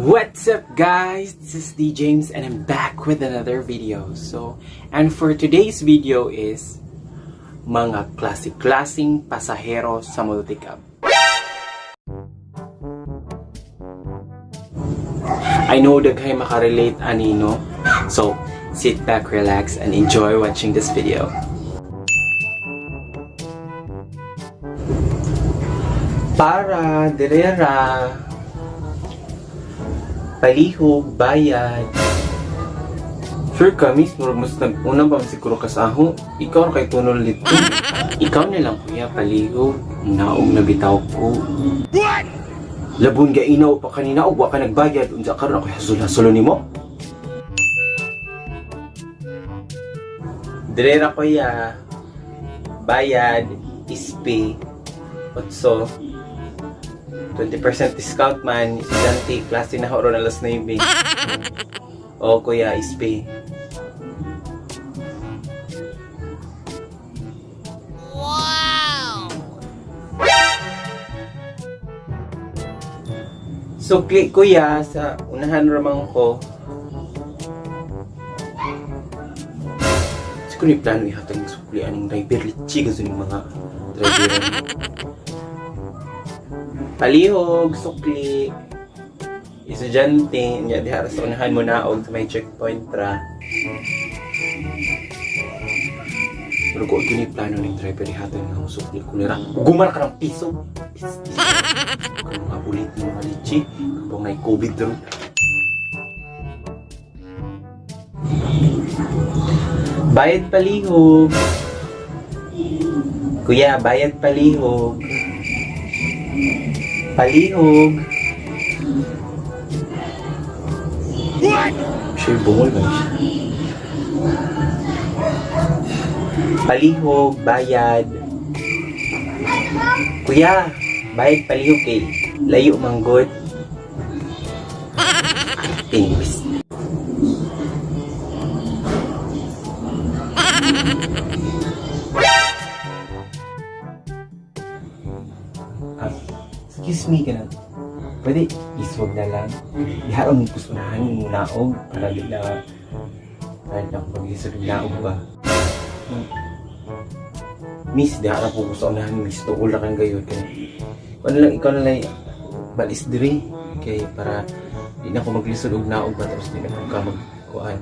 What's up guys? This is D James and I'm back with another video. And for today's video is mga klasik-klasing pasahero sa multicab. I know daghay makarelate anino. So, sit back, relax and enjoy watching this video. Para direra palihog, bayad. Sure ka, miss, mas nag-una ba siguro ka sa aho? Ikaw kay tunol dito. Ikaw na lang kuya, palihog. Naog na bitaw ko. What? Labon ga inaw pa kanina, o ka nagbayad. Unsa karon ako hasula-sulo nimo? Direra kuya, bayad, ispe, 8. 20% discount man, estudyante, klase na horo na alas 9. O kuya, ispe. Wow! So, kuya, sa unahan ramang ko, siguro yung plano ihatag ng suklian ng driver, litsi kasi yung mga driver. Palihog, sukli, estudyante, niya diha sa unahan mo naog sa may checkpoint ra. Pero kung ito yung plano ng driver, ihatag ng sukli ko nila. Gumar ka ng piso. Kung mga ulit ng mga litsi, kung may COVID rin. Bayad palihog. Kuya, bayad palihog. Palihog. What? Siya yung bungol ba siya? Palihog, bayad. Kuya, bayad palihog kay layo manggod. Thanks. Excuse me ka na. Pwede iswag na lang. Iharap mo pusunahan yung naog para di na ako mag-iswag yung naog ba. Miss, di harap mo pusunahan. Miss, tuol na kang gayon. Ikaw na lang balis diri. Okay, para di na ako mag-iswag yung naog ba. Tapos di na ako ka magkuhan.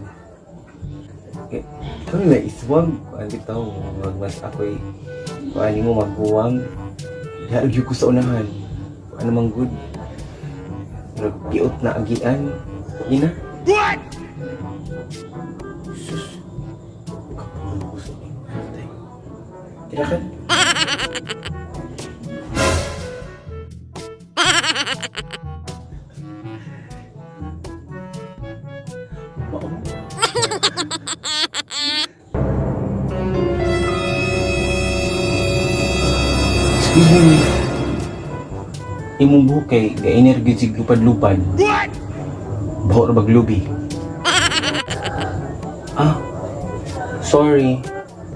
Okay. Ikaw na iswag. Ano bitaw? Mas ako'y kuhanin mo magbuwang. Di harap yung ko sa unahan. Ano mang good? Nagpiot na agian. Ina? What? Sus. Kapalugusan ni Matay. Kira ka? Maong? Excuse me. Imong buhok kay ga-energy sig lupad-lupad. What? Baho ra baglubi. Sorry.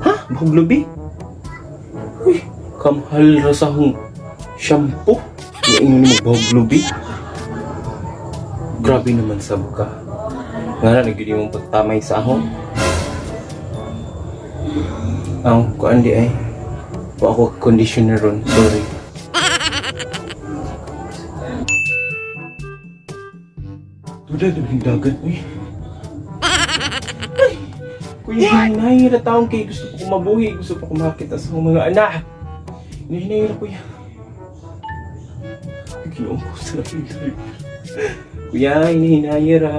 Ha? Bahog lubi? Uy, kamahal ra sa hong shampoo. Ngayon mo bahog lubi. Grabe naman sab ka. Nga na nagiging mong pagtamay sa ahon. Ang kuan di ay. Wa ako conditioner ron. Sorry. Wala na yung dagat, uy. Ay! Kuya, hinahira taong kayo. Gusto ko mabuhi. Gusto ko makita sa mga anak. Hinahira, kuya. Nagkinuong ko sa lapin. Kuya, hinahira.